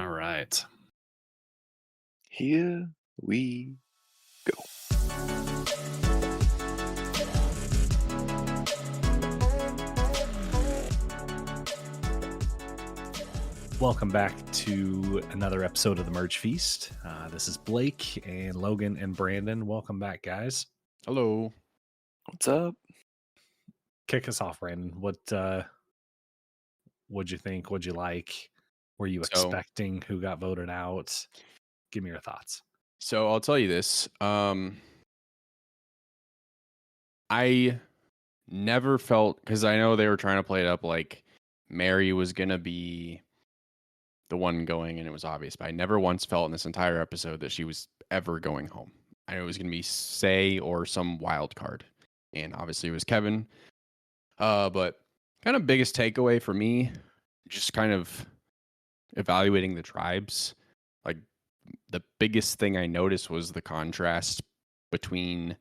All right. Here we go. Welcome back to another episode of the Merge Feast. This is Blake and Logan and Brandon. Welcome back, guys. Hello. What's up? Kick us off, Brandon. What'd you think? What'd you like? Were you So, expecting who got voted out? Give me your thoughts. so I'll tell you this. I never felt, because I know they were trying to play it up like Mary was gonna be the one going, and it was obvious. But I never once felt in this entire episode that she was ever going home. I knew it was gonna be Say or some wild card, and obviously it was Kevin. But kind of biggest takeaway for me, just kind of evaluating the tribes. Like the biggest thing I noticed was the contrast between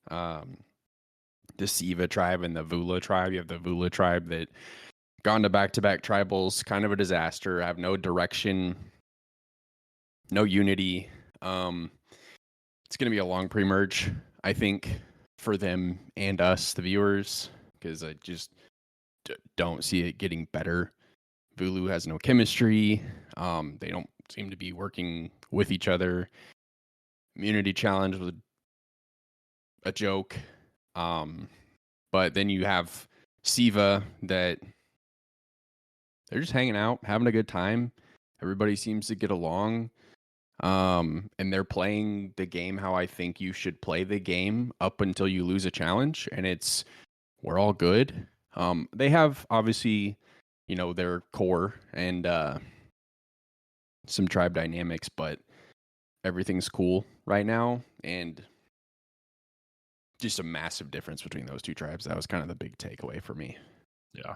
the Siva tribe and the Vula tribe. You have the Vula tribe that gone to back-to-back tribals, kind of a disaster, have no direction, no unity. It's going to be a long pre-merge, I think, for them and us, the viewers, because I just don't see it getting better. Vulu has no chemistry. They don't seem to be working with each other. Immunity challenge was a joke. But then you have Siva that they're just hanging out, having a good time. Everybody seems to get along. And they're playing the game how I think you should play the game up until you lose a challenge. And it's, we're all good. They have obviously, their core and some tribe dynamics, but everything's cool right now. And just a massive difference between those two tribes. That was kind of the big takeaway for me. Yeah.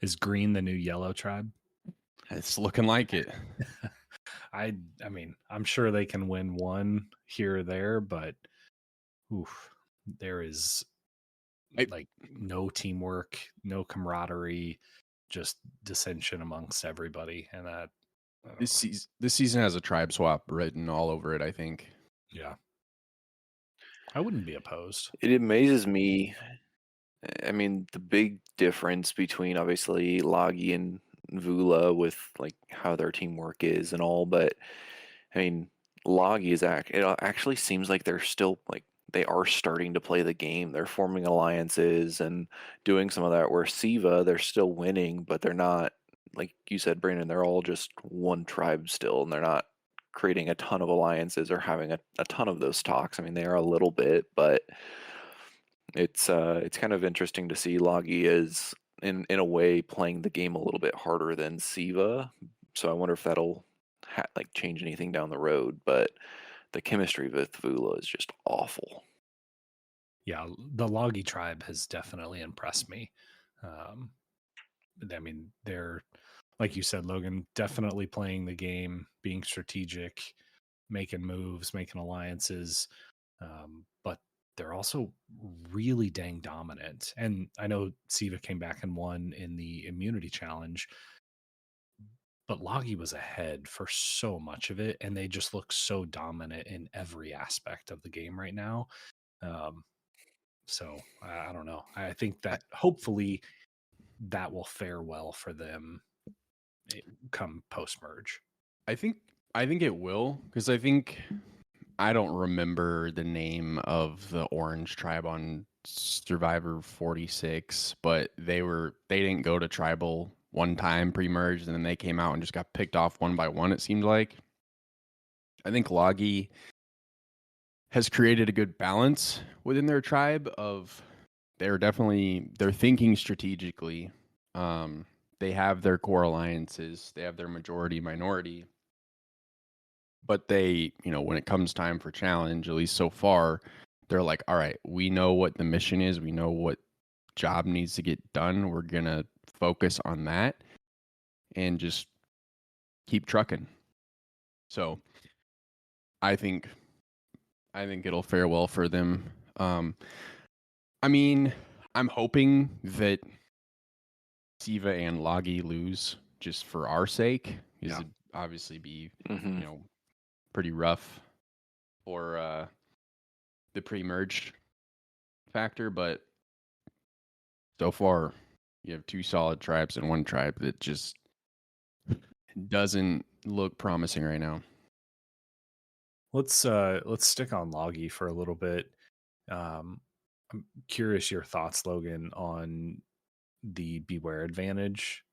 Is green the new yellow tribe? It's looking like it. I mean, I'm sure they can win one here or there, but there is like no teamwork, no camaraderie, just dissension amongst everybody. And that this season has a tribe swap written all over it, I think. Yeah. I wouldn't be opposed. It amazes me. I mean, the big difference between obviously Loggy and Vula with like how their teamwork is and all, but I mean, Loggy is it actually seems like they're still like they are starting to play the game. They're forming alliances and doing some of that. Where Siva, they're still winning, but they're not like you said, Brandon. They're all just one tribe still, and they're not creating a ton of alliances or having a ton of those talks. I mean, they are a little bit, but it's kind of interesting to see Loggy is in a way playing the game a little bit harder than Siva. So I wonder if that'll like change anything down the road. But the chemistry with Vula is just awful. Yeah, the Loggy tribe has definitely impressed me. I mean, they're like you said, Logan, definitely playing the game, being strategic, making moves, making alliances. But they're also really dang dominant. And I know Siva came back and won in the immunity challenge, but Loggy was ahead for so much of it, and they just look so dominant in every aspect of the game right now. So I don't know. I think that hopefully that will fare well for them come post merge. I think it will, because I don't remember the name of the orange tribe on Survivor 46, but they didn't go to tribal one time pre-merge, and then they came out and just got picked off one by one, it seemed like. I think Loggy has created a good balance within their tribe of they're thinking strategically. They have their core alliances, they have their majority minority, but they, when it comes time for challenge, at least so far, they're like, all right, we know what the mission is, we know what job needs to get done, we're gonna focus on that and just keep trucking. So I think it'll fare well for them. I mean, I'm hoping that Siva and Loggy lose just for our sake. Yeah. obviously be, Hmm. you know, pretty rough for the pre-merge factor, but so far you have two solid tribes and one tribe that just doesn't look promising right now. Let's stick on Loggy for a little bit. Um, I'm curious your thoughts, Logan, on the Beware advantage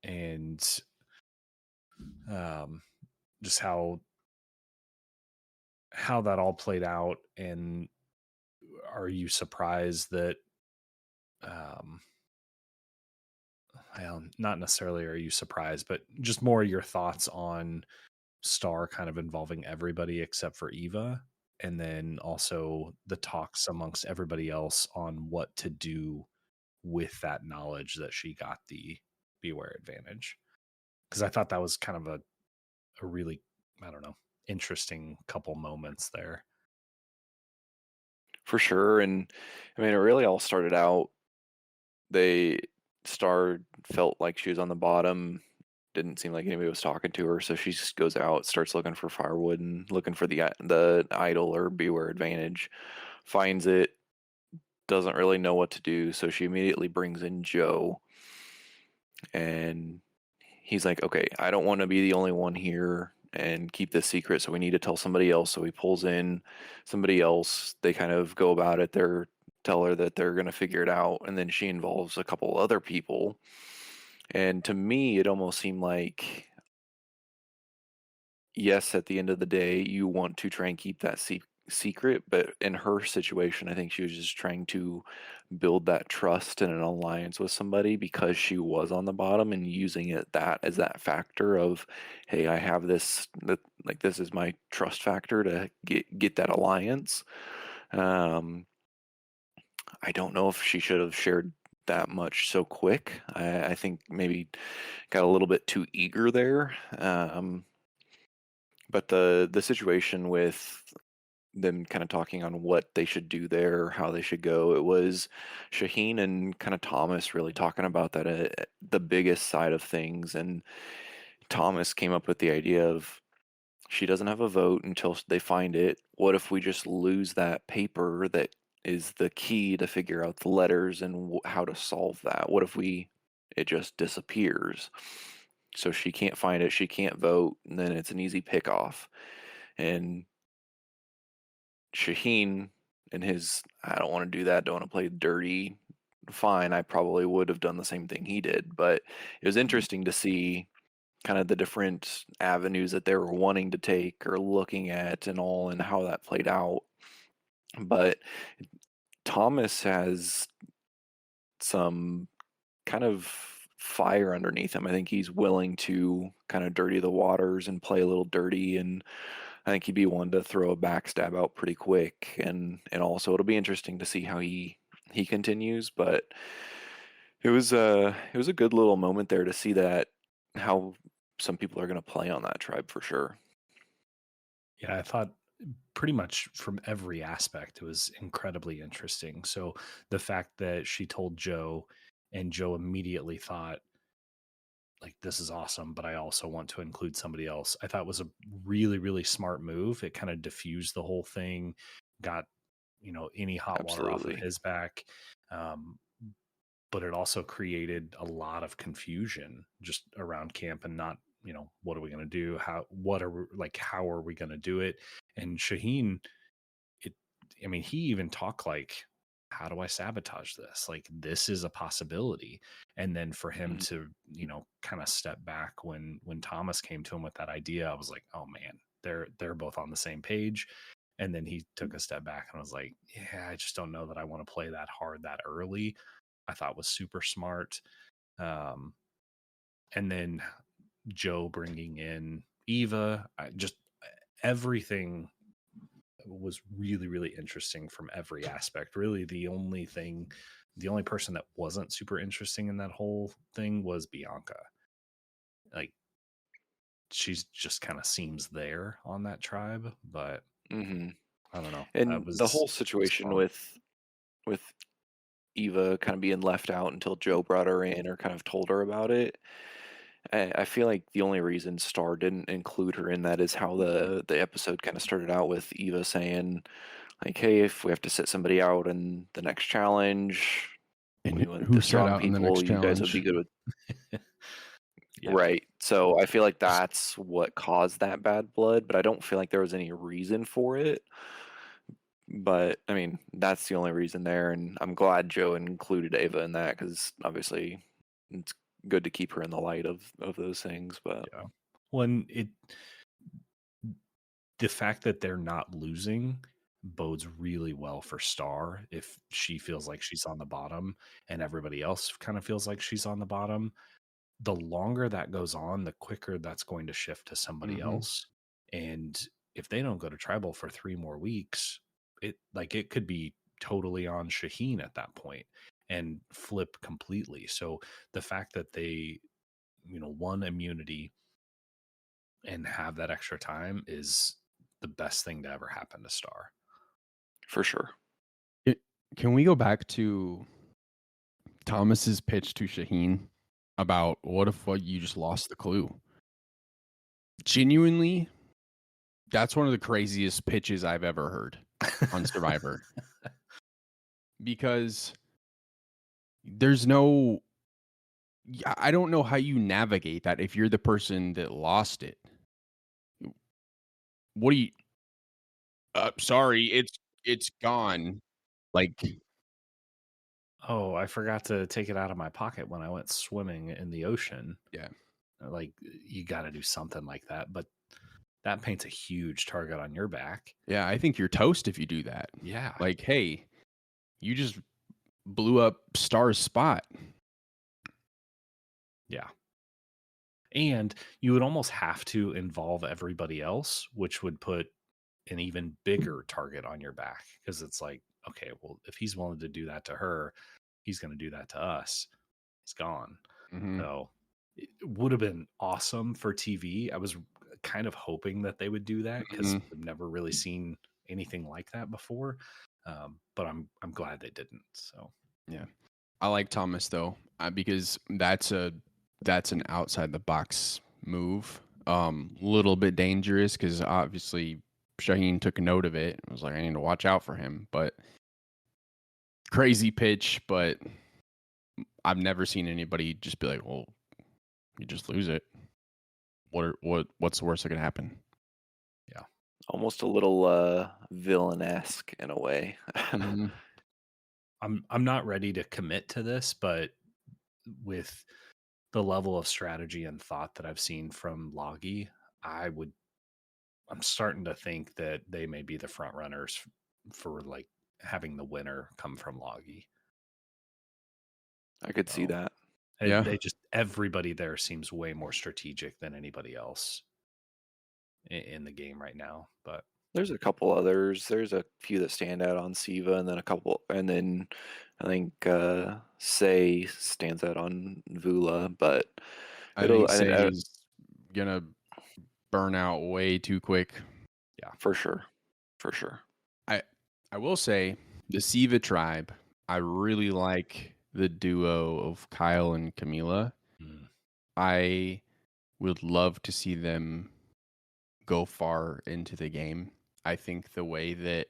and um, just how that all played out. And are you surprised that um, well, not necessarily are you surprised, but just more your thoughts on Star kind of involving everybody except for Eva, and then also the talks amongst everybody else on what to do with that knowledge that she got the Beware advantage. Because I thought that was kind of a really, I don't know, interesting couple moments there. For sure. And I mean, it really all started out. They Star felt like she was on the bottom. Didn't seem like anybody was talking to her, so she just goes out, starts looking for firewood and looking for the idol or Beware advantage. Finds it, doesn't really know what to do, so she immediately brings in Joe, and he's like, "Okay, I don't want to be the only one here and keep this secret, so we need to tell somebody else." So he pulls in somebody else. They kind of go about it. They're tell her that they're going to figure it out, and then she involves a couple other people. And to me, it almost seemed like, yes, at the end of the day, you want to try and keep that secret, but in her situation, I think she was just trying to build that trust and an alliance with somebody because she was on the bottom and using it that as that factor of, hey, I have this that like this is my trust factor to get that alliance. Um, I don't know if she should have shared that much so quick. I think maybe got a little bit too eager there. But the situation with them kind of talking on what they should do there, how they should go, it was Shaheen and kind of Thomas really talking about that, the biggest side of things. And Thomas came up with the idea of, she doesn't have a vote until they find it. What if we just lose that paper that is the key to figure out the letters and how to solve that? What if it just disappears? So she can't find it, she can't vote, and then it's an easy pick off. And Shaheen and his, I don't want to do that, don't want to play dirty. Fine, I probably would have done the same thing he did, but it was interesting to see kind of the different avenues that they were wanting to take or looking at and all, and how that played out. But Thomas has some kind of fire underneath him. I think he's willing to kind of dirty the waters and play a little dirty, and I think he'd be one to throw a backstab out pretty quick. And also it'll be interesting to see how he continues. But it was a good little moment there to see that, how some people are going to play on that tribe for sure. Yeah, I thought pretty much from every aspect it was incredibly interesting. So the fact that she told Joe and Joe immediately thought, like, this is awesome, but I also want to include somebody else, I thought was a really, really smart move. It kind of diffused the whole thing, got, any hot water off of Absolutely. his back. Um, but it also created a lot of confusion just around camp and not, what are we going to do? How are we going to do it? And Shaheen, it, I mean, he even talked like, how do I sabotage this? Like, this is a possibility. And then for him Mhm. to, kind of step back when Thomas came to him with that idea, I was like, oh man, they're both on the same page. And then he took a step back and was like, yeah, I just don't know that I want to play that hard that early. I thought was super smart. Um, and then Joe bringing in Eva, just everything was really, really interesting from every aspect. Really, the only person that wasn't super interesting in that whole thing was Bianca. Like, she's just kind of seems there on that tribe, but Mhm. I don't know. And the whole It was situation fun. with Eva kind of being left out until Joe brought her in or kind of told her about it. I feel like the only reason Star didn't include her in that is how the episode kind of started out with Eva saying like, "Hey, if we have to sit somebody out in the next challenge, we And went who the set strong out in the people. next You guys would be challenge? good with." Yeah. Right. So I feel like that's what caused that bad blood, but I don't feel like there was any reason for it. But I mean, that's the only reason there, and I'm glad Joe included Ava in that because obviously it's good to keep her in the light of those things. But Yeah. When it the fact that they're not losing bodes really well for Star if she feels like she's on the bottom and everybody else kind of feels like she's on the bottom. The longer that goes on, the quicker that's going to shift to somebody Hmm. else. And if they don't go to tribal for 3 more weeks, it could be totally on Shaheen at that point and flip completely. So the fact that they, won immunity and have that extra time is the best thing to ever happen to Star. for sure. Can we go back to Thomas's pitch to Shaheen about what you just lost the clue? Genuinely, that's one of the craziest pitches I've ever heard on Survivor because there's no I don't know how you navigate that if you're the person that lost it. What do you sorry, it's gone. Like, Oh, I forgot to take it out of my pocket when I went swimming in the ocean. yeah. Like, you got to do something like that. But that paints a huge target on your back. Yeah, I think you're toast if you do that. Yeah. Like, hey, you just blew up Star's spot. Yeah. And you would almost have to involve everybody else, which would put an even bigger target on your back because it's like, okay, well, if he's willing to do that to her, he's going to do that to us. He's gone. Mhm. So it would have been awesome for TV. I was kind of hoping that they would do that because Mhm. I've never really seen anything like that before. But I'm glad they didn't. So Yeah. I like Thomas though, because that's an outside the box move. Little bit dangerous because obviously Shaheen took note of it. I was like, I need to watch out for him. But crazy pitch, but I've never seen anybody just be like, well, you just lose it. What's the worst that could happen? Yeah, almost a little villain-esque in a way. Mhm. I'm not ready to commit to this, but with the level of strategy and thought that I've seen from Logie, I would I'm starting to think that they may be the front runners for like having the winner come from Logie. I could see So that. Yeah. they just everybody there seems way more strategic than anybody else in the game right now. But There's a couple others. There's a few that stand out on Siva, and then a couple, and then I think Say stands out on Vula, but I it'll think Say's gonna burn out way too quick. yeah, for sure, for sure. I I will say the Siva tribe, I really like the duo of Kyle and Camila. mm, I would love to see them go far into the game. I think the way that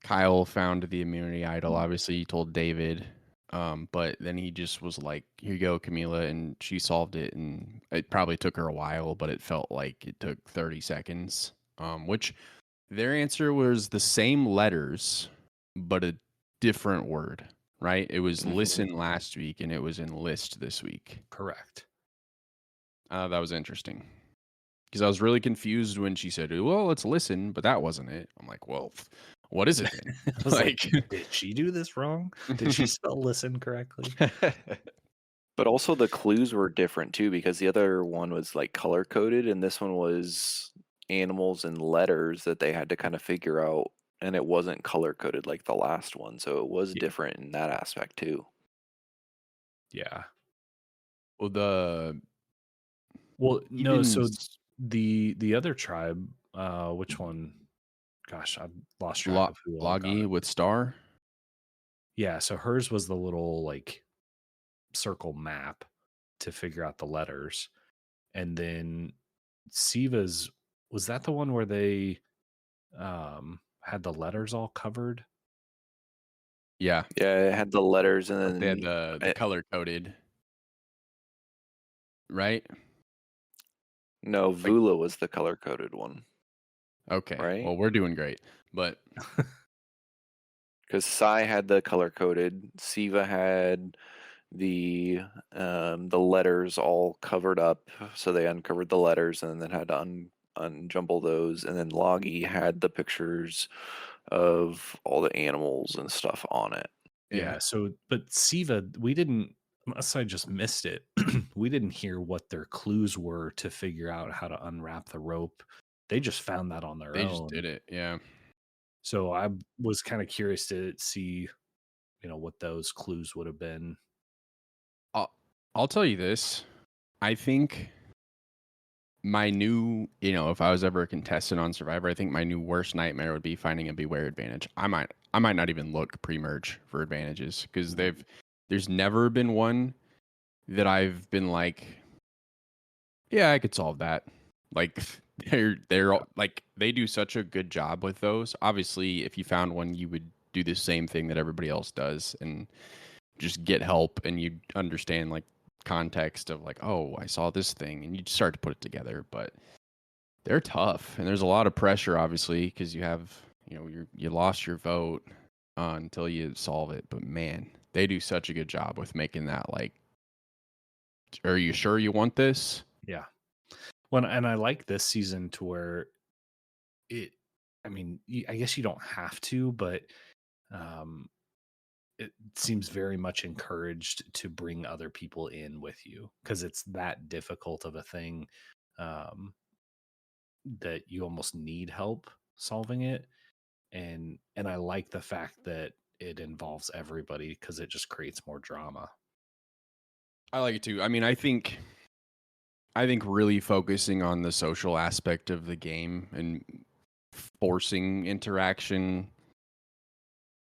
Kyle found the immunity idol, obviously he told David, but then he just was like, "Here you go, Camila," and she solved it. And it probably took her a while, but it felt like it took 30 seconds. Which their answer was the same letters, but a different word. Right? It was Hmm. listen last week, and it was enlist this week. correct. That was interesting because I was really confused when she said, "Well, let's listen," but that wasn't it. I'm like, "Well, what is it then?" I was like, Like, did she do this wrong? Did she spell listen correctly? But also the clues were different too, because the other one was like color coded, and this one was animals and letters that they had to kind of figure out, and it wasn't color coded like the last one, so it was Yeah. different in that aspect too. Yeah. well, the Well, no, even so the other tribe, which one? Gosh, I've lost track of who all got Loggy it. with Star. Yeah, so hers was the little like circle map to figure out the letters. and then Siva's, was that the one where they had the letters all covered? Yeah, Yeah, it had the letters, and like they had then the color coded, right? no, Like, Vula was the color coded one, okay, right? well, we're doing great, but Because Sai had the color coded, Siva had the letters all covered up, so they uncovered the letters and then had to unjumble those, and then Loggy had the pictures of all the animals and stuff on it. yeah, Yeah. So, but Siva, we didn't, unless I just missed it, we didn't hear what their clues were to figure out how to unwrap the rope. They just found that on their they just own. did it. Yeah, So I was kind of curious to see, what those clues would have been. I'll I'll tell you this. I think my new, if I was ever a contestant on Survivor, I think my new worst nightmare would be finding a beware advantage. I might not even look pre-merge for advantages because there's never been one that I've been like, yeah, I could solve that. Like they're Yeah. all, like they do such a good job with those. Obviously, if you found one, you would do the same thing that everybody else does and just get help, and you understand like context of like, oh, I saw this thing, and you start to put it together. But they're tough, and there's a lot of pressure, obviously, because you have, you lost your vote until you solve it. But man, they do such a good job with making that like, are you sure you want this? Yeah. Well, and I like this season to where it, I mean, I guess you don't have to, but um, it seems very much encouraged to bring other people in with you because it's that difficult of a thing, um, that you almost need help solving it. And I like the fact that it involves everybody because it just creates more drama. I like it too. I mean, I think really focusing on the social aspect of the game and forcing interaction,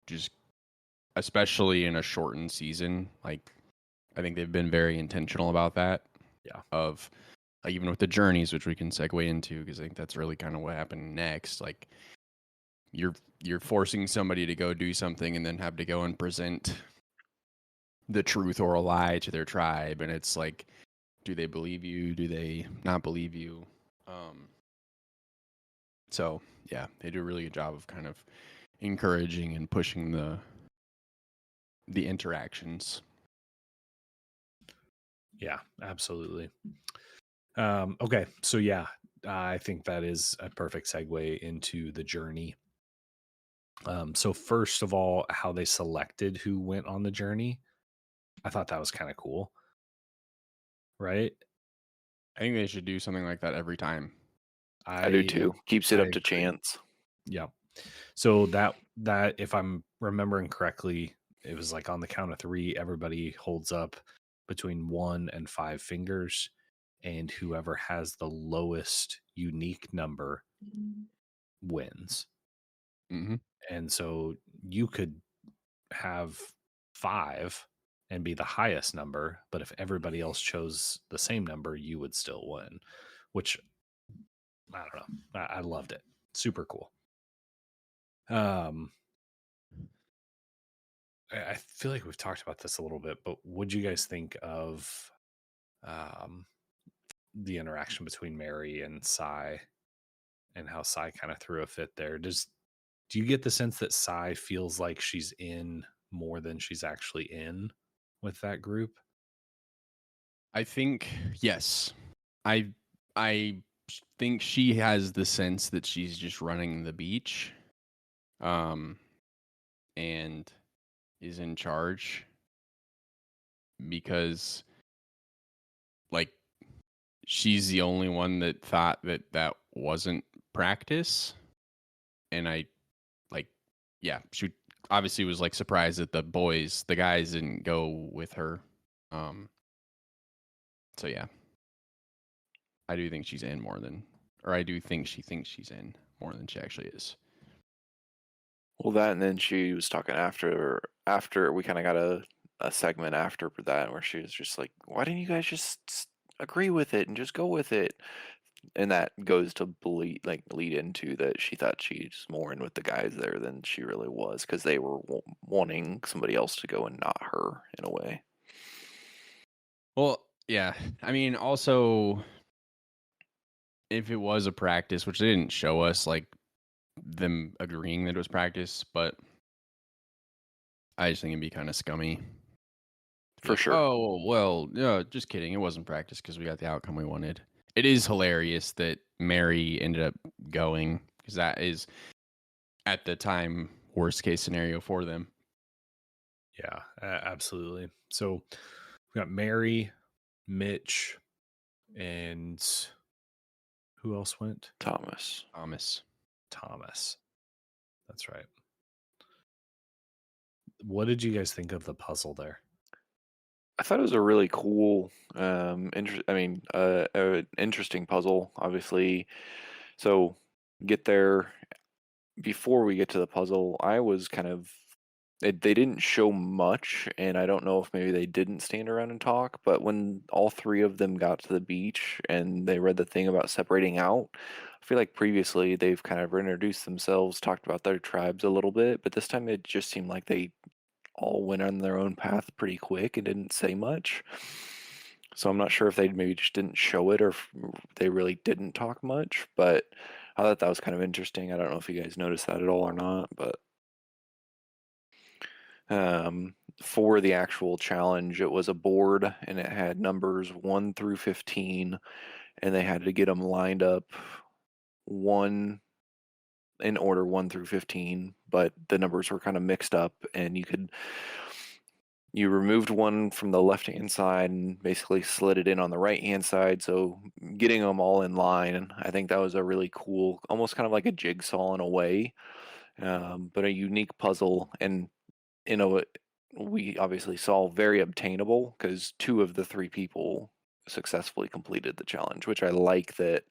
just especially in a shortened season, like I think they've been very intentional about that. Yeah. Of like, even with the journeys, which we can segue into, because I think that's really kind of what happened next. Like you're forcing somebody to go do something and then have to go and present the truth or a lie to their tribe, and it's like, do they believe you? Do they not believe you? Um, so yeah, they do a really good job of kind of encouraging and pushing the interactions. Yeah, absolutely. Okay. So yeah, I think that is a perfect segue into the journey. So first of all, how they selected who went on the journey, I thought that was kind of cool, right? I think they should do something like that every time. I do I too. Keeps it I up to agree. chance. Yeah. So that if I'm remembering correctly, it was like on the count of three, everybody holds up between 1 and 5 fingers, and whoever has the lowest unique number wins. Hmm. And so you could have 5 and be the highest number, but if everybody else chose the same number, you would still win, which I don't know. I loved it. Super cool. Um, I feel like we've talked about this a little bit, but what do you guys think of um, the interaction between Mary and Sai and how Sai kind of threw a fit there? Do you get the sense that Sai feels like she's in more than she's actually in with that group? I think yes. I I think she has the sense that she's just running the beach, um, and is in charge because like she's the only one that thought that that wasn't practice, and I like, yeah, she obviously was like surprised that the guys didn't go with her. Um, so yeah, I do think she's in more than, or I do think she thinks she's in more than she actually is. Well, that, and then she was talking after we kind of got a segment after that where she was just like, "Why didn't you guys just agree with it and just go with it. And that goes to lead into that she thought she's more in with the guys there than she really was because they were wanting somebody else to go and not her in a way. Well, yeah. I mean, also, if it was a practice, which they didn't show us, like them agreeing that it was practice, but I just think it'd be kind of scummy. For Like, sure. oh, well, yeah, just kidding. It wasn't practice because we got the outcome we wanted. It is hilarious that Mary ended up going because that is, at the time, worst case scenario for them. Yeah, absolutely. So we got Mary, Mitch, and who else went? Thomas. Thomas. That's right. What did you guys think of the puzzle there? I thought it was a really cool, interesting puzzle, obviously. So get there. Before we get to the puzzle, I was kind of they didn't show much, and I don't know if maybe they didn't stand around and talk, but when all three of them got to the beach and they read the thing about separating out, I feel like previously they've kind of introduced themselves, talked about their tribes a little bit, but this time it just seemed like they all went on their own path pretty quick and didn't say much. So I'm not sure if they maybe just didn't show it or if they really didn't talk much, but I thought that was kind of interesting. I don't know if you guys noticed that at all or not, but for the actual challenge, it was a board and it had numbers 1 through 15, and they had to get them lined up one in order 1 through 15, but the numbers were kind of mixed up, and you removed one from the left hand side and basically slid it in on the right hand side. So getting them all in line, I think that was a really cool, almost kind of like a jigsaw in a way, but a unique puzzle. And you know, we obviously saw very obtainable because 2 of the 3 people successfully completed the challenge, which I like that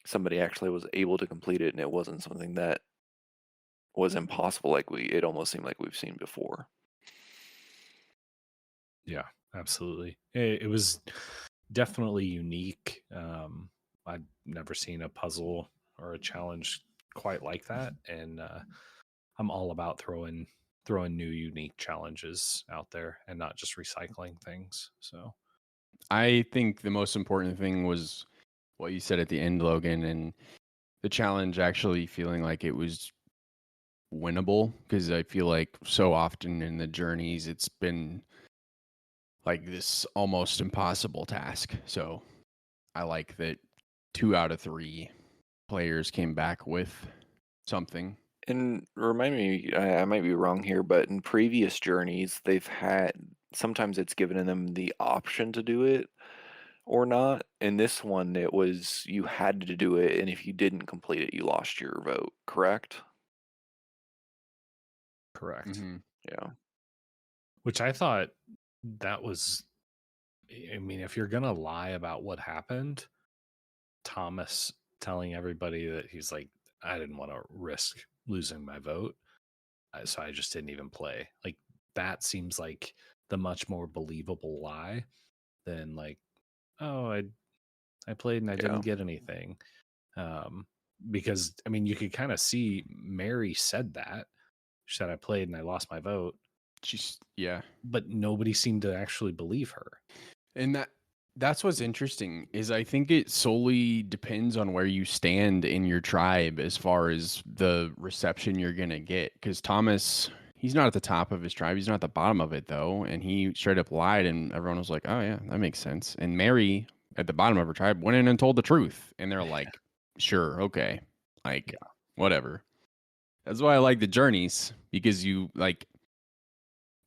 somebody actually was able to complete it and it wasn't something that was impossible like it almost seemed like we've seen before. Yeah, absolutely. It was definitely unique. I'd never seen a puzzle or a challenge quite like that, and I'm all about throwing new unique challenges out there and not just recycling things. So I think the most important thing was what you said at the end, Logan, and the challenge actually feeling like it was winnable because I feel like so often in the journeys it's been like this almost impossible task. So I like that 2 out of 3 players came back with something. And remind me, I might be wrong here, but in previous journeys, they've had sometimes it's given them the option to do it or not. In this one, it was you had to do it, and if you didn't complete it, you lost your vote, correct? correct. Mm-hmm. Yeah. Which I thought that was. I mean, if you're gonna lie about what happened, Thomas telling everybody that he's like, I didn't want to risk losing my vote, so I just didn't even play. Like that seems like the much more believable lie than like, oh, I played and I Yeah. didn't get anything. Because I mean, you could kind of see Mary said that. She said I played and I lost my vote, Yeah. but nobody seemed to actually believe her. And that's what's interesting is I think it solely depends on where you stand in your tribe as far as the reception you're going to get. Because Thomas, he's not at the top of his tribe. He's not at the bottom of it, though. And he straight up lied, and everyone was like, oh, yeah, that makes sense. And Mary, at the bottom of her tribe, went in and told the truth. And they're like, sure, okay. Like, Yeah. whatever. That's why I like the journeys because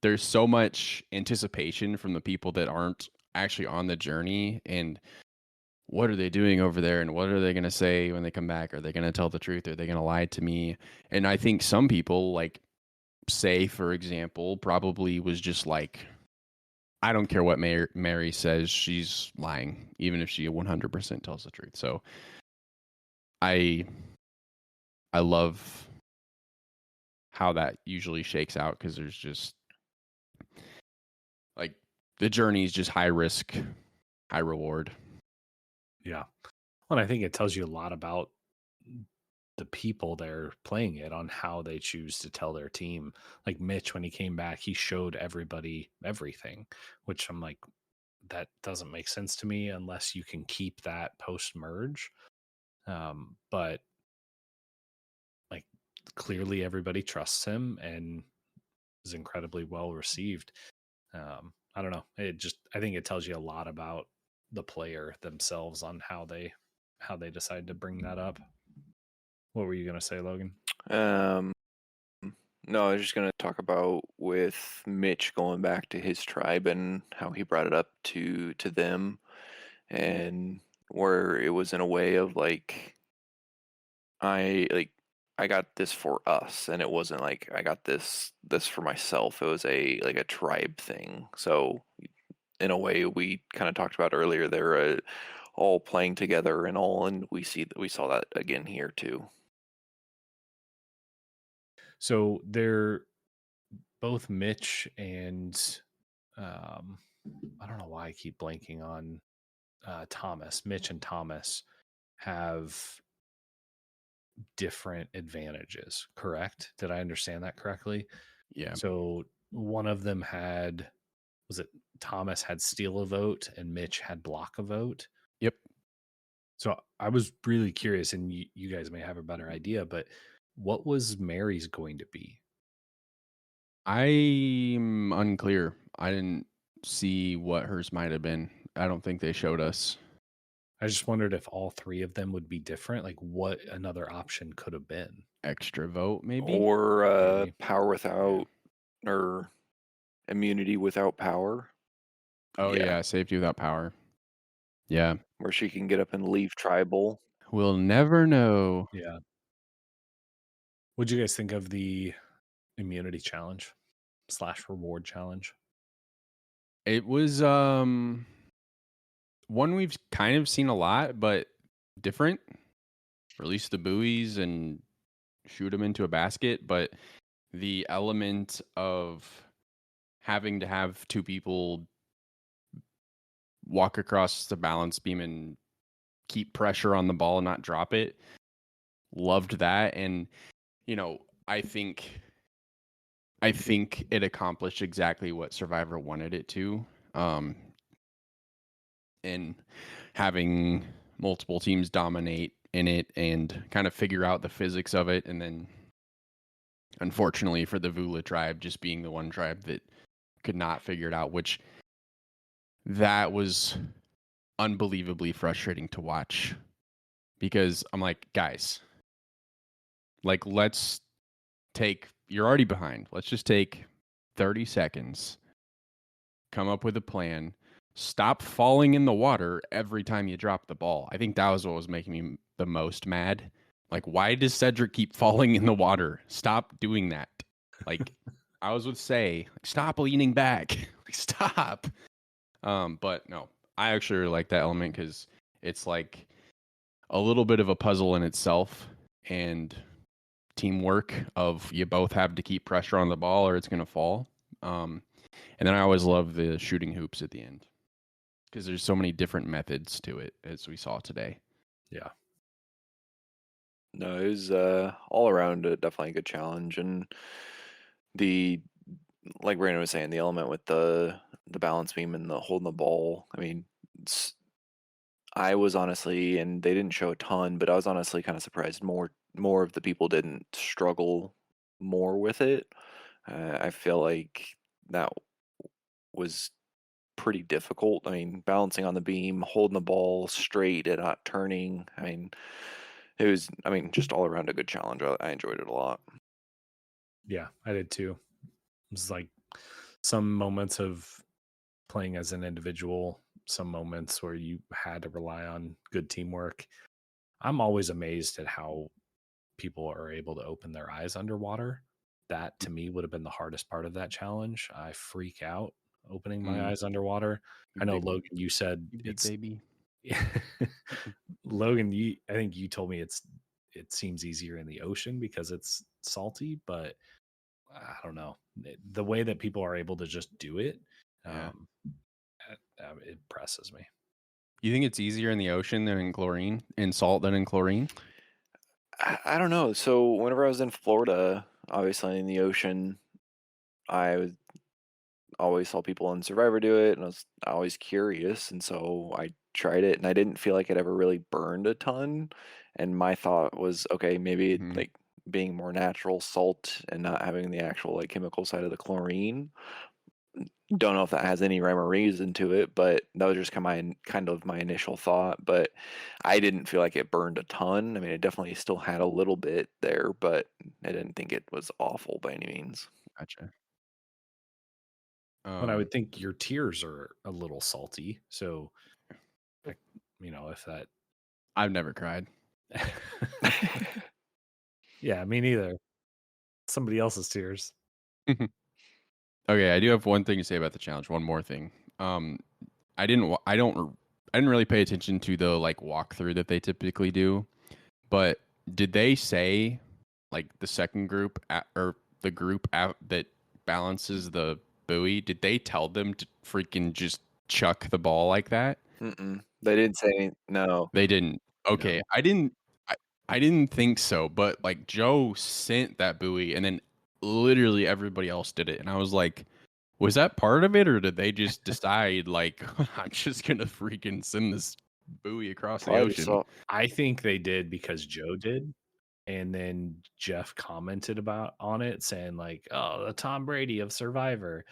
there's so much anticipation from the people that aren't actually on the journey and what are they doing over there and what are they going to say when they come back? Are they going to tell the truth? Are they going to lie to me? And I think some people, like Say, for example, probably was just like, I don't care what Mary says, she's lying, even if she 100% tells the truth. So I love how that usually shakes out because there's just like the journey is just high risk high reward. Yeah. Well, and I think it tells you a lot about the people they're playing it on how they choose to tell their team. Like Mitch, when he came back, he showed everybody everything, which I'm like, that doesn't make sense to me unless you can keep that post merge. But like clearly everybody trusts him and is incredibly well received. I don't know. I think it tells you a lot about the player themselves on how they decide to bring that up. What were you gonna say, Logan? Um, no, I was just gonna talk about with Mitch going back to his tribe and how he brought it up to them, and where it was in a way of like I I got this for us, and it wasn't like I got this for myself. It was a tribe thing. So in a way, we kind of talked about earlier, they're all playing together and all, and we saw that again here too. So they're both Mitch and um, I don't know why I keep blanking on Thomas. Mitch and Thomas have different advantages, correct? Did I understand that correctly? Yeah. So one of them had, was it Thomas had steal a vote and Mitch had block a vote? Yep. So I was really curious, and you guys may have a better idea, but what was Mary's going to be? I'm unclear. I didn't see what hers might have been. I don't think they showed us. I just wondered if all three of them would be different, like what another option could have been. Extra vote, maybe? Or Maybe. power Yeah. without, or immunity without power. Oh, Yeah, yeah. Safety without power. Yeah. where she can get up and leave tribal. We'll never know. Yeah. What'd you guys think of the immunity challenge / reward challenge? It was one we've kind of seen a lot, but different. Release the buoys and shoot them into a basket, but the element of having to have two people walk across the balance beam and keep pressure on the ball and not drop it. Loved that. And, you know, I think it accomplished exactly what Survivor wanted it to. In having multiple teams dominate in it and kind of figure out the physics of it. And then, unfortunately, for the Vula tribe, just being the one tribe that could not figure it out, which that was unbelievably frustrating to watch because I'm like, guys, like, you're already behind. Let's just take 30 seconds, come up with a plan, stop falling in the water every time you drop the ball. I think that was what was making me the most mad. Like, why does Cedric keep falling in the water? Stop doing that. Like, I was would say, like, stop leaning back. Like, stop. But no, I actually really like that element because it's like a little bit of a puzzle in itself and teamwork of you both have to keep pressure on the ball or it's going to fall. And then I always love the shooting hoops at the end because there's so many different methods to it as we saw today. Yeah. No, it was all around definitely a good challenge, and the like Brandon was saying, the element with the balance beam and the holding the ball. I mean, I was honestly, and they didn't show a ton, but I was honestly kind of surprised more of the people didn't struggle more with it. I feel like that was pretty difficult. I mean, balancing on the beam, holding the ball straight and not turning. I mean, it was, I mean, just all around a good challenge. I enjoyed it a lot. Yeah, I did too. It was like some moments of playing as an individual, some moments where you had to rely on good teamwork. I'm always amazed at how people are able to open their eyes underwater. That to me would have been the hardest part of that challenge. I freak out opening my Mm, eyes underwater. you I know, big, Logan, you said you big it's baby. Logan, I think you told me it seems easier in the ocean because it's salty, but I don't know. The way that people are able to just do it, Yeah. it impresses me. You think it's easier in the ocean than in chlorine, in salt than in chlorine? I don't know. So whenever I was in Florida, obviously in the ocean, I always saw people on Survivor do it, and I was always curious, and so I tried it, and I didn't feel like it ever really burned a ton. And my thought was, okay, maybe Mhm. like being more natural salt and not having the actual like chemical side of the chlorine. Don't know if that has any rhyme or reason to it, but that was just kind of my initial thought. But I didn't feel like it burned a ton. I mean, it definitely still had a little bit there, but I didn't think it was awful by any means. Gotcha. When I would think your tears are a little salty. So, like, if that. I've never cried. Yeah, me neither. Somebody else's tears. Okay, I do have one thing to say about the challenge. One more thing. Um, I didn't really pay attention to the like walkthrough that they typically do, but did they say like the second group or the group that balances the buoy? Did they tell them to freaking just chuck the ball like that? Mm-mm. They didn't say no. They didn't. Okay, No. I, I didn't think so, but like Joe sent that buoy and then literally everybody else did it. And I was like, was that part of it or did they just decide like I'm just gonna freaking send this buoy across the Probably just ocean? saw. I think they did because Joe did. And then Jeff commented on it saying like, "Oh, the Tom Brady of Survivor."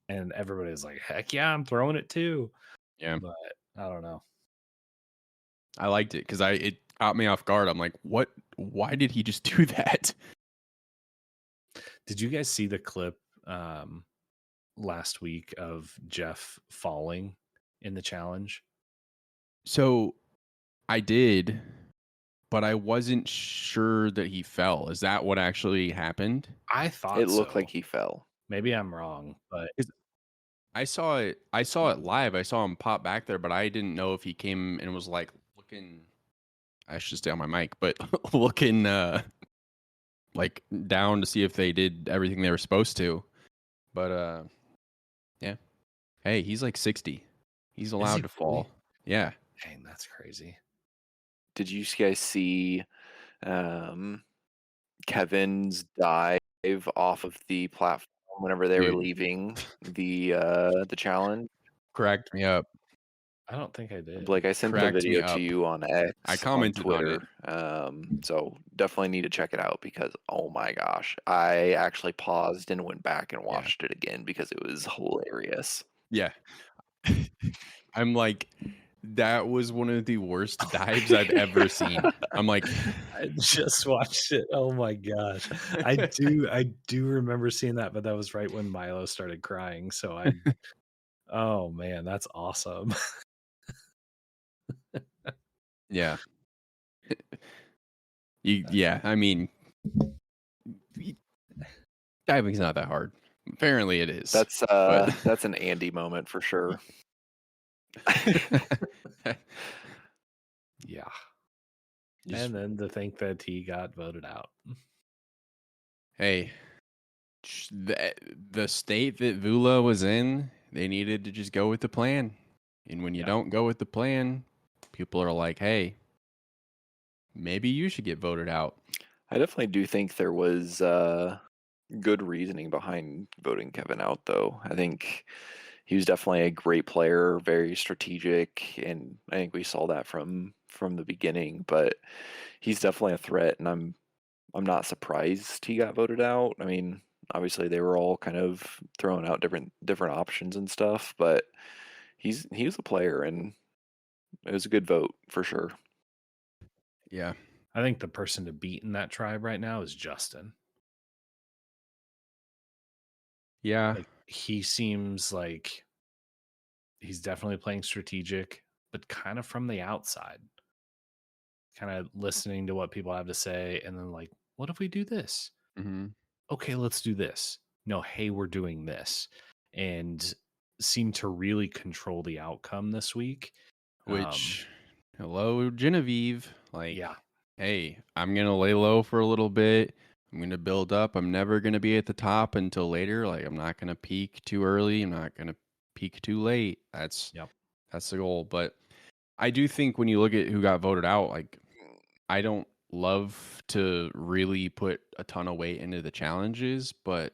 And everybody was like, "Heck yeah, I'm throwing it too." Yeah. But I don't know. I liked it because it caught me off guard. I'm like, what? Why did he just do that? Did you guys see the clip last week of Jeff falling in the challenge? So I did, but I wasn't sure that he fell. Is that what actually happened? I thought It looked so. like he fell. Maybe I'm wrong, but 'Cause I saw it. I saw it live. I saw him pop back there, but I didn't know if he came and was like looking. I should stay on my mic, but looking like down to see if they did everything they were supposed to. But yeah. Hey, he's like 60. He's is he allowed to really? fall. Yeah. Dang, that's crazy. Did you guys see um, Kevin's dive off of the platform whenever they were Dude, leaving the challenge? cracked me up. I don't think I did. Blake, I sent the Cracked me video to up. you on I X on commented on it. Twitter. So definitely need to check it out because oh my gosh, I actually paused and went back and Yeah. watched it again because it was hilarious. Yeah. I'm like, that was one of the worst dives I've ever seen. I'm like, I just watched it. Oh my gosh. I do remember seeing that, but that was right when Milo started crying. So oh man, that's awesome. yeah. Yeah, I mean, diving's not that hard. Apparently it is. But That's an Andy moment for sure. Yeah. Just- And then to think that he got voted out. hey, the state that Vula was in, they needed to just go with the plan. And when you Yeah. don't go with the plan, people are like, hey, maybe you should get voted out. I definitely do think there was good reasoning behind voting Kevin out, though. I think he was definitely a great player, very strategic, and I think we saw that from the beginning. But he's definitely a threat, and I'm not surprised he got voted out. I mean, obviously they were all kind of throwing out different options and stuff, but he was a player, and it was a good vote for sure. Yeah. I think the person to beat in that tribe right now is Justin. Yeah. Like he seems like he's definitely playing strategic, but kind of from the outside, kind of listening to what people have to say. And then, like, what if we do this? Mm-hmm. Okay, let's do this. No, hey, we're doing this. And seem to really control the outcome this week. Which, hello, Genevieve. Like, Yeah. hey, I'm going to lay low for a little bit. I'm going to build up. I'm never going to be at the top until later. Like, I'm not going to peak too early. I'm not going to peak too late. That's the goal. But I do think when you look at who got voted out, like I don't love to really put a ton of weight into the challenges, but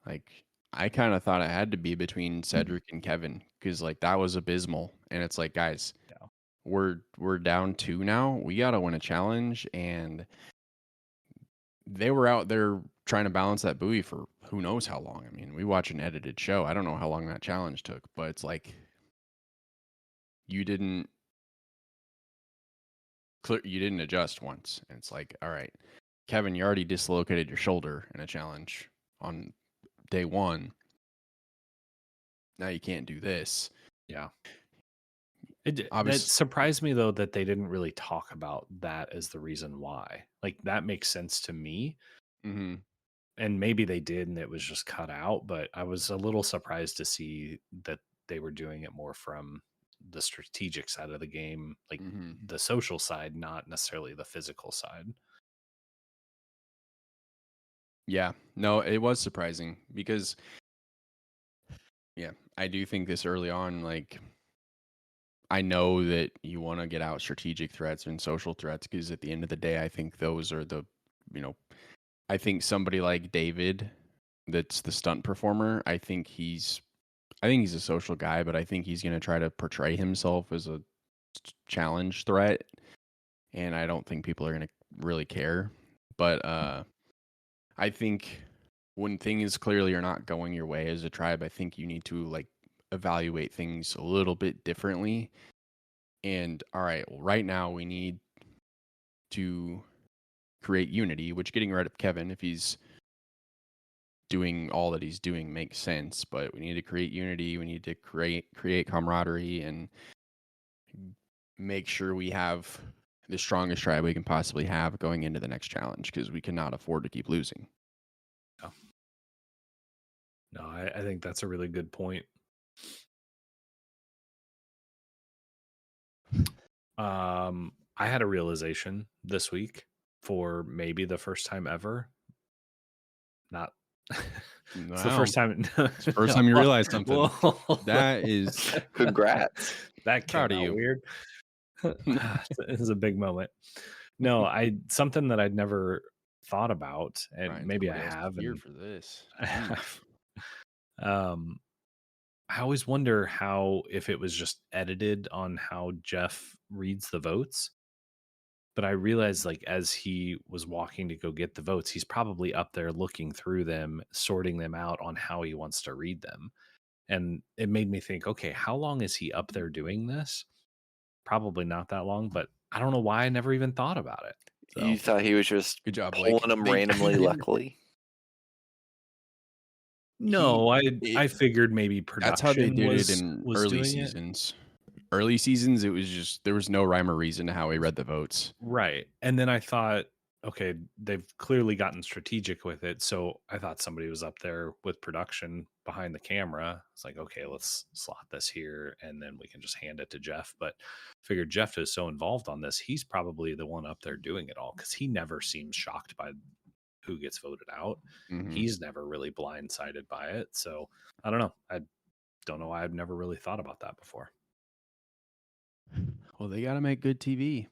like I kind of thought it had to be between Cedric and Kevin because like that was abysmal, and it's like guys, Yeah. we're down 2 now. We got to win a challenge, and they were out there trying to balance that buoy for who knows how long. I mean, we watch an edited show. I don't know how long that challenge took, but it's like you didn't you didn't adjust once. And it's like, all right, Kevin, you already dislocated your shoulder in a challenge on day 1. Now you can't do this. Yeah. That Obviously, surprised me though that they didn't really talk about that as the reason why. Like that makes sense to me. mhm. And maybe they did and it was just cut out, but I was a little surprised to see that they were doing it more from the strategic side of the game, like Mhm. the social side, not necessarily the physical side. Yeah. No, it was surprising because yeah, I do think this early on, like I know that you want to get out strategic threats and social threats because at the end of the day, I think those are the, you know, I think somebody like David, that's the stunt performer. I think he's a social guy, but I think he's going to try to portray himself as a challenge threat, and I don't think people are going to really care. But I think when things clearly are not going your way as a tribe, I think you need to like evaluate things a little bit differently. And all right, well, right now we need to create unity, which getting rid of Kevin, if he's doing all that he's doing, makes sense. But we need to create unity. We need to create camaraderie and make sure we have the strongest tribe we can possibly have going into the next challenge because we cannot afford to keep losing. Yeah. No, I think that's a really good point. I had a realization this week for maybe the first time ever. Not it's the Wow. first time. It's the first No, time you realize something. well, That is Congrats. that proud came of out you. weird. It was a big moment. No, something that I'd never thought about, and Ryan, maybe I somebody else is have, here and for this. I have. Um, I always wonder how if it was just edited on how Jeff reads the votes. But I realized, like, as he was walking to go get the votes, he's probably up there looking through them, sorting them out on how he wants to read them. And it made me think, okay, how long is he up there doing this? Probably not that long, but I don't know why I never even thought about it. You So thought he was just Good job, Blake. pulling them randomly, luckily. no, I It, I figured maybe that's how they production did it was in was early doing it. seasons. Early seasons, it was just there was no rhyme or reason to how he read the votes. Right. And then I thought, okay, they've clearly gotten strategic with it. So I thought somebody was up there with production behind the camera. It's like, okay, let's slot this here and then we can just hand it to Jeff. But figured Jeff is so involved on this, he's probably the one up there doing it all because he never seems shocked by who gets voted out. Mm-hmm. He's never really blindsided by it. So I don't know. I don't know why I've never really thought about that before. Well, they got to make good TV.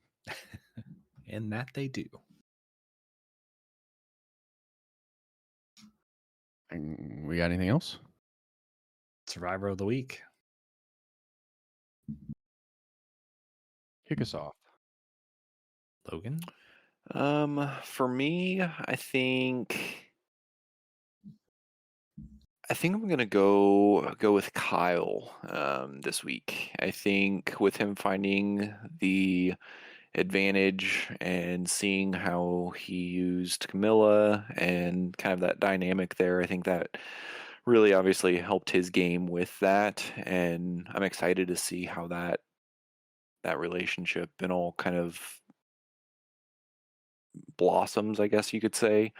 And that they do. And we got anything else? Survivor of the week. Kick us off. Logan. For me, I think I'm gonna go with Kyle this week. I think with him finding the advantage and seeing how he used Camilla and kind of that dynamic there, I think that really obviously helped his game with that. And I'm excited to see how that relationship and all kind of blossoms, I guess you could say.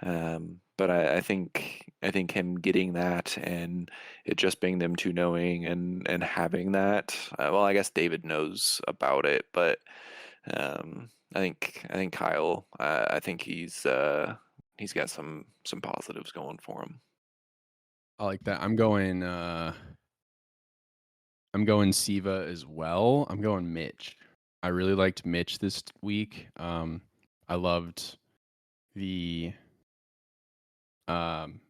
But I think him getting that and it just being them two knowing and having that. Well, I guess David knows about it, but I think Kyle. I think he's got some positives going for him. I like that. I'm going I'm going Siva as well. I'm going Mitch. I really liked Mitch this week. I loved the um,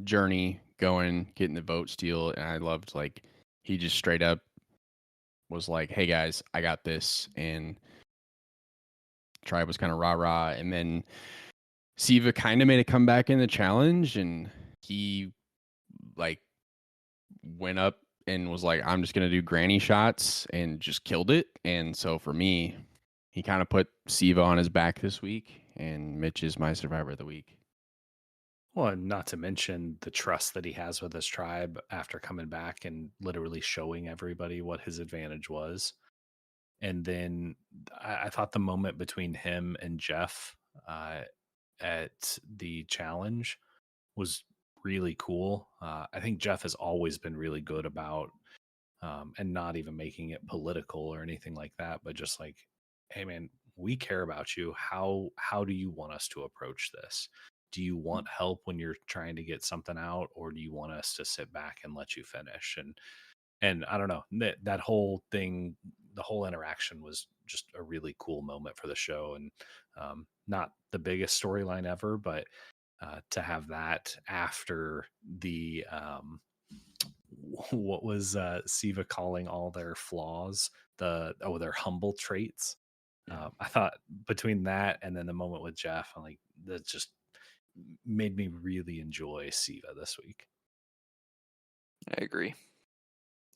journey going, getting the vote steal, and I loved like he just straight up was like, "Hey guys, I got this," and Tribe was kind of rah rah, and then Siva kind of made a comeback in the challenge, and he like went up and was like, "I'm just gonna do granny shots," and just killed it. And so for me, he kind of put Siva on his back this week, and Mitch is my survivor of the week. Well, and not to mention the trust that he has with his tribe after coming back and literally showing everybody what his advantage was. And then I thought the moment between him and Jeff uh, at the challenge was really cool. I think Jeff has always been really good about and not even making it political or anything like that, but just like, hey man, we care about you. How do you want us to approach this? Do you want help when you're trying to get something out, or do you want us to sit back and let you finish? And I don't know, that whole thing, the whole interaction was just a really cool moment for the show, and not the biggest storyline ever, but to have that after the what was Siva calling all their flaws, their humble traits. Yeah, I thought between that and then the moment with Jeff, I'm like, that just made me really enjoy Siva this week. I agree.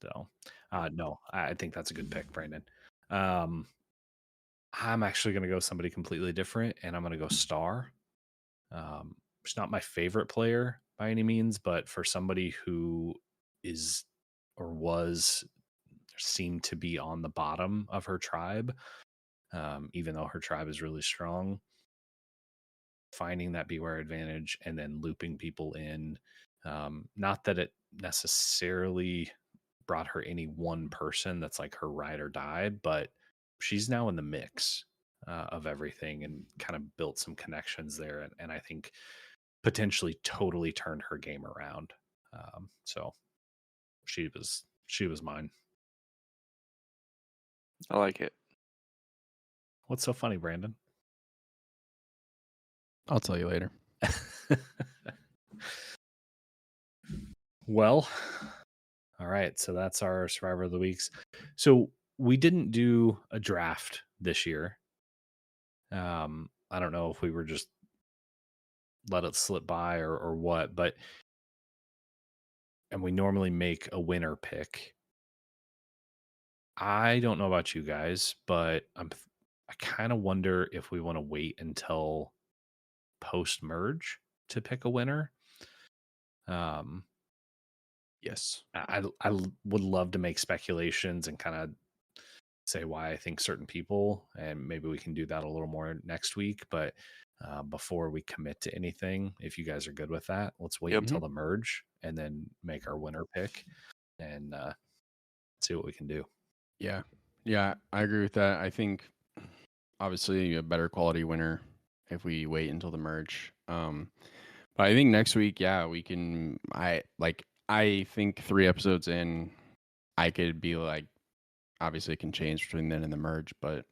So, no, I think that's a good pick, Brandon. Um, I'm actually going to go somebody completely different, and I'm going to go Star. She's not my favorite player by any means, but for somebody who is or was seemed to be on the bottom of her tribe, even though her tribe is really strong, finding that beware advantage and then looping people in. Not that it necessarily brought her any one person that's like her ride or die, but she's now in the mix of everything and kind of built some connections there. And I think potentially totally turned her game around. So she was mine. I like it. What's so funny, Brandon? I'll tell you later. Well, all right. So that's our Survivor of the Weeks. So we didn't do a draft this year. I don't know if we were just let it slip by or what, but and we normally make a winner pick. I don't know about you guys, but I kind of wonder if we want to wait until post merge to pick a winner. Um, Yes. I would love to make speculations and kind of say why I think certain people, and maybe we can do that a little more next week. But before we commit to anything, if you guys are good with that, let's wait Yep. until the merge and then make our winner pick and see what we can do. Yeah. Yeah, I agree with that. I think obviously a better quality winner if we wait until the merge. But I think next week, yeah, we can. I think 3 episodes in, I could be like, obviously it can change between then and the merge, but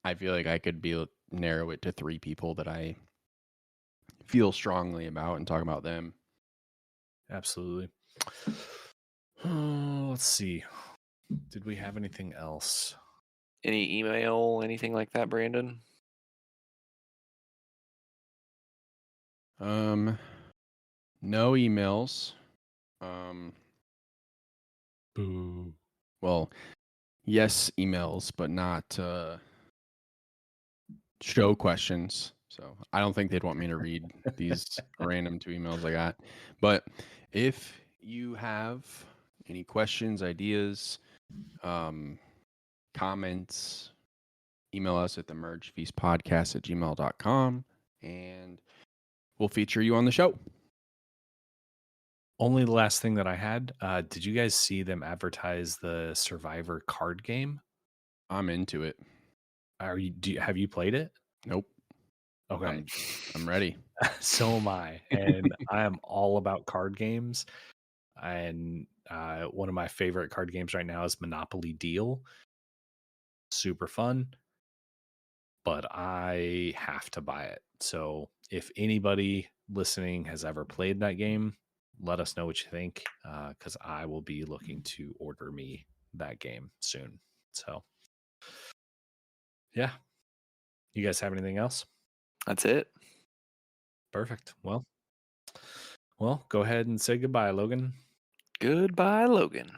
I feel like I could narrow it to 3 people that I feel strongly about and talk about them. Absolutely. Let's see. Did we have anything else? Any email, anything like that, Brandon? No emails. Boo. Well, yes, emails, but not show questions. So I don't think they'd want me to read these random 2 emails I got. But if you have any questions, ideas, comments, email us at the mergefeastpodcast@gmail.com and we'll feature you on the show. Only the last thing that I had. Did you guys see them advertise the Survivor card game? I'm into it. Have you played it? Nope. Okay. I'm ready. So am I. And I am all about card games. And One of my favorite card games right now is Monopoly Deal. Super fun, but I have to buy it. So if anybody listening has ever played that game, let us know what you think, because I will be looking to order me that game soon. So yeah, you guys have anything else? That's it. Perfect. Well, go ahead and say goodbye, Logan. Goodbye, Logan.